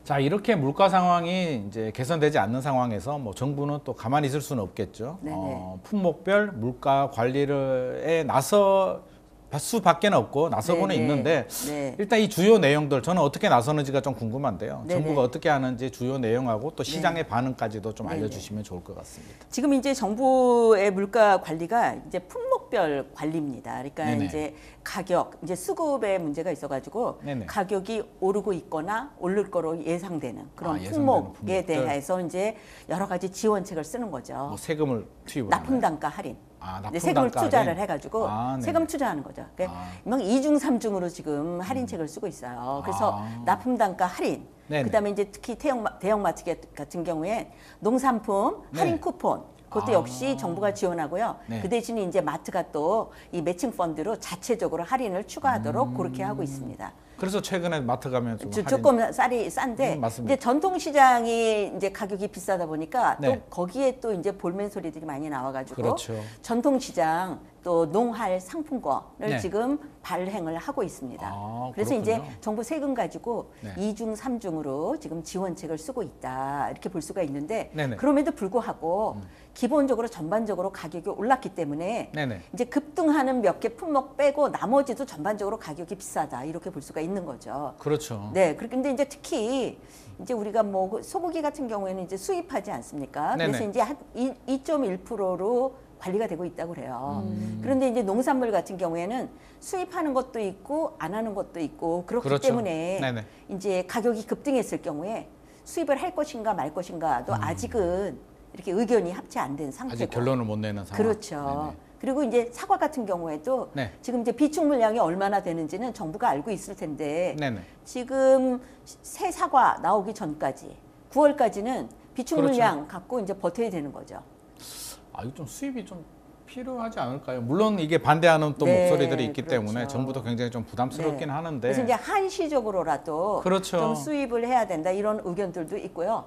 자, 이렇게 물가 상황이 이제 개선되지 않는 상황에서 뭐 정부는 또 가만히 있을 수는 없겠죠. 품목별 물가 관리를에 나서 수밖에는 없고 나서고는 있는데 일단 이 주요 내용들 저는 어떻게 나서는지가 좀 궁금한데요. 정부가 어떻게 하는지 주요 내용하고 또 시장의 반응까지도 좀 알려주시면 좋을 것 같습니다. 지금 이제 정부의 물가 관리가 이제 품목별 관리입니다. 그러니까 이제 가격, 이제 수급에 문제가 있어가지고 가격이 오르고 있거나 오를 거로 예상되는 그런 품목에 대해서 이제 여러 가지 지원책을 쓰는 거죠. 뭐 세금을 투입을 납품 단가 할인. 납품 세금을 단가 투자를 할인? 해가지고 세금 투자하는 거죠. 그러니까 막 이중삼중으로 지금 할인책을 쓰고 있어요. 그래서 납품 단가 할인, 그다음에 이제 특히 대형마트 같은 경우에 농산품 할인 쿠폰, 그것도 역시 정부가 지원하고요. 그 대신에 이제 마트가 또 이 매칭 펀드로 자체적으로 할인을 추가하도록 그렇게 하고 있습니다. 그래서 최근에 마트 가면 조금 쌀이 싼데 이제 전통시장이 이제 가격이 비싸다 보니까 또 거기에 또 이제 볼멘 소리들이 많이 나와가지고 전통시장 또 농할 상품권을 지금 발행을 하고 있습니다. 그래서 이제 정부 세금 가지고 이중 삼중으로 지금 지원책을 쓰고 있다 이렇게 볼 수가 있는데 그럼에도 불구하고 기본적으로 전반적으로 가격이 올랐기 때문에 이제 급등하는 몇 개 품목 빼고 나머지도 전반적으로 가격이 비싸다 이렇게 볼 수가 있는 거죠. 그렇죠. 네, 그런데 이제 특히 이제 우리가 뭐 소고기 같은 경우에는 이제 수입하지 않습니까? 그래서 이제 한 2.1%로 관리가 되고 있다고 그래요. 그런데 이제 농산물 같은 경우에는 수입하는 것도 있고 안 하는 것도 있고 그렇기 때문에 이제 가격이 급등했을 경우에 수입을 할 것인가 말 것인가도 아직은 이렇게 의견이 합치 안 된 상태고. 아직 결론을 못 내는 상황. 그렇죠. 그리고 이제 사과 같은 경우에도 지금 이제 비축 물량이 얼마나 되는지는 정부가 알고 있을 텐데 지금 새 사과 나오기 전까지 9월까지는 비축 물량 갖고 이제 버텨야 되는 거죠. 이거 좀 수입이 좀 필요하지 않을까요? 물론 이게 반대하는 또 목소리들이 있기 때문에 정부도 굉장히 좀 부담스럽긴 하는데 그래서 이제 한시적으로라도 좀 수입을 해야 된다 이런 의견들도 있고요.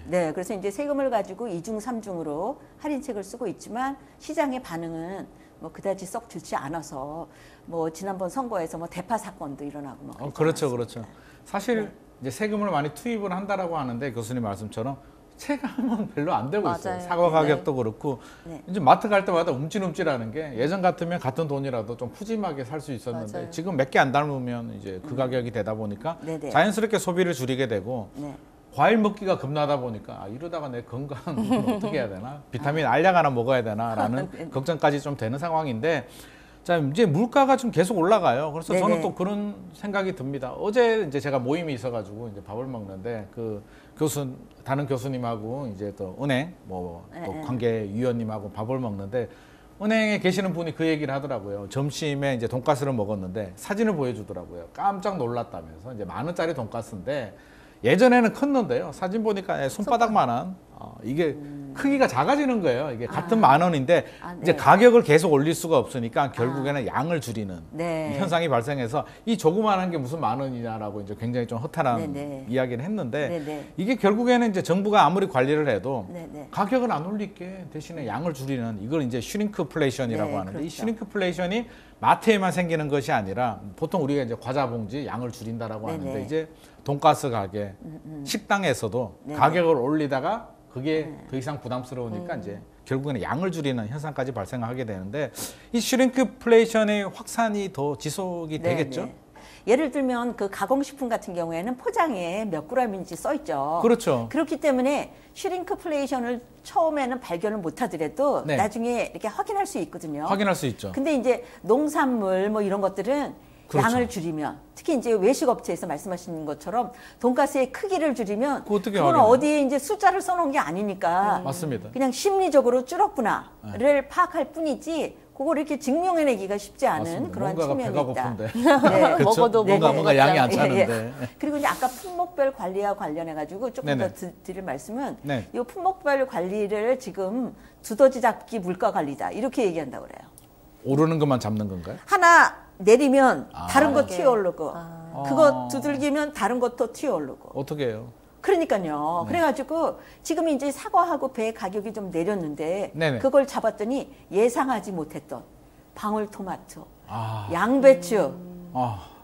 그래서 이제 세금을 가지고 이중 삼중으로 할인책을 쓰고 있지만 시장의 반응은 뭐 그다지 썩 좋지 않아서 뭐 지난번 선거에서 뭐 대파 사건도 일어나고 뭐 그렇죠. 사실 이제 세금을 많이 투입을 한다라고 하는데 교수님 말씀처럼 체감은 별로 안 되고 있어요. 사과 가격도 그렇고 이제 마트 갈 때마다 움찔움찔하는 게 예전 같으면 같은 돈이라도 좀 푸짐하게 살 수 있었는데 지금 몇 개 안 닮으면 이제 그 가격이 되다 보니까 자연스럽게 소비를 줄이게 되고 과일 먹기가 겁나다 보니까 이러다가 내 건강은 어떻게 해야 되나? 비타민 알약 하나 먹어야 되나라는 걱정까지 좀 되는 상황인데 자, 이제 물가가 좀 계속 올라가요. 그래서 저는 또 그런 생각이 듭니다. 어제 이제 제가 모임이 있어가지고 이제 밥을 먹는데 다른 교수님하고 이제 또 은행 또 관계위원님하고 밥을 먹는데 은행에 계시는 분이 그 얘기를 하더라고요. 점심에 이제 돈가스를 먹었는데 사진을 보여주더라고요. 깜짝 놀랐다면서 이제 10,000원짜리 돈가스인데 예전에는 컸는데요. 사진 보니까 손바닥만한 이게 크기가 작아지는 거예요. 이게 같은 10,000원인데 이제 가격을 계속 올릴 수가 없으니까 결국에는 양을 줄이는 현상이 발생해서 이 조그만한 게 무슨 10,000원이냐라고 이제 굉장히 좀 허탈한 이야기를 했는데 이게 결국에는 이제 정부가 아무리 관리를 해도 가격을 안 올릴게 대신에 양을 줄이는 이걸 이제 슈링크플레이션이라고 하는데 이 슈링크플레이션이 마트에만 생기는 것이 아니라 보통 우리가 이제 과자 봉지 양을 줄인다라고 하는데 이제 돈가스 가게, 식당에서도 가격을 올리다가 그게 더 이상 부담스러우니까 이제 결국에는 양을 줄이는 현상까지 발생하게 되는데 이 슈링크플레이션의 확산이 더 지속이 되겠죠? 예를 들면 그 가공식품 같은 경우에는 포장에 몇 g인지 써 있죠. 그렇죠. 그렇기 때문에 슈링크플레이션을 처음에는 발견을 못 하더라도 나중에 이렇게 확인할 수 있거든요. 확인할 수 있죠. 근데 이제 농산물 뭐 이런 것들은 양을 줄이면 특히 이제 외식업체에서 말씀하신 것처럼 돈가스의 크기를 줄이면 그건 어디에 이제 숫자를 써놓은 게 아니니까 맞습니다. 그냥 심리적으로 줄었구나를 파악할 뿐이지 그걸 이렇게 증명해내기가 쉽지 않은 그런 측면이 있다. 먹어도 뭔가 양이 안 차는데. 그리고 이제 아까 품목별 관리와 관련해가지고 조금 더 드릴 말씀은 이 품목별 관리를 지금 두더지 잡기 물가 관리다 이렇게 얘기한다고 그래요. 오르는 것만 잡는 건가요? 하나 내리면 다른 거 튀어오르고 그거 두들기면 다른 것도 튀어오르고. 어떻게 해요? 그러니까요. 그래가지고 지금 이제 사과하고 배 가격이 좀 내렸는데 그걸 잡았더니 예상하지 못했던 방울토마토, 양배추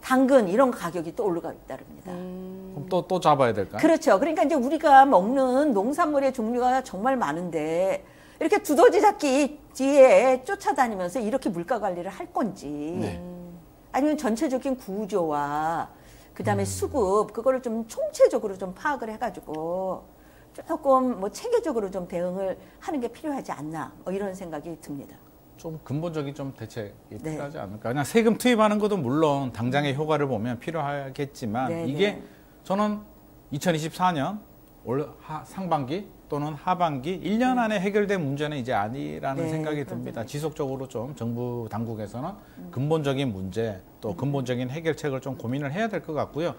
당근 이런 가격이 또 올라가 있다릅니다. 그럼 또 잡아야 될까요? 그렇죠. 그러니까 이제 우리가 먹는 농산물의 종류가 정말 많은데 이렇게 두더지 잡기 뒤에 쫓아다니면서 이렇게 물가 관리를 할 건지 네. 아니면 전체적인 구조와 그다음에 수급 그거를 좀 총체적으로 좀 파악을 해가지고 조금 뭐 체계적으로 좀 대응을 하는 게 필요하지 않나 이런 생각이 듭니다. 좀 근본적인 좀 대책이 네. 필요하지 않을까. 그냥 세금 투입하는 것도 물론 당장의 효과를 보면 필요하겠지만 네, 이게 네. 저는 2024년 올 상반기 또는 하반기 1년 안에 해결된 문제는 이제 아니라는 네, 생각이 듭니다. 지속적으로 좀 정부 당국에서는 근본적인 문제 또 근본적인 해결책을 좀 고민을 해야 될 것 같고요.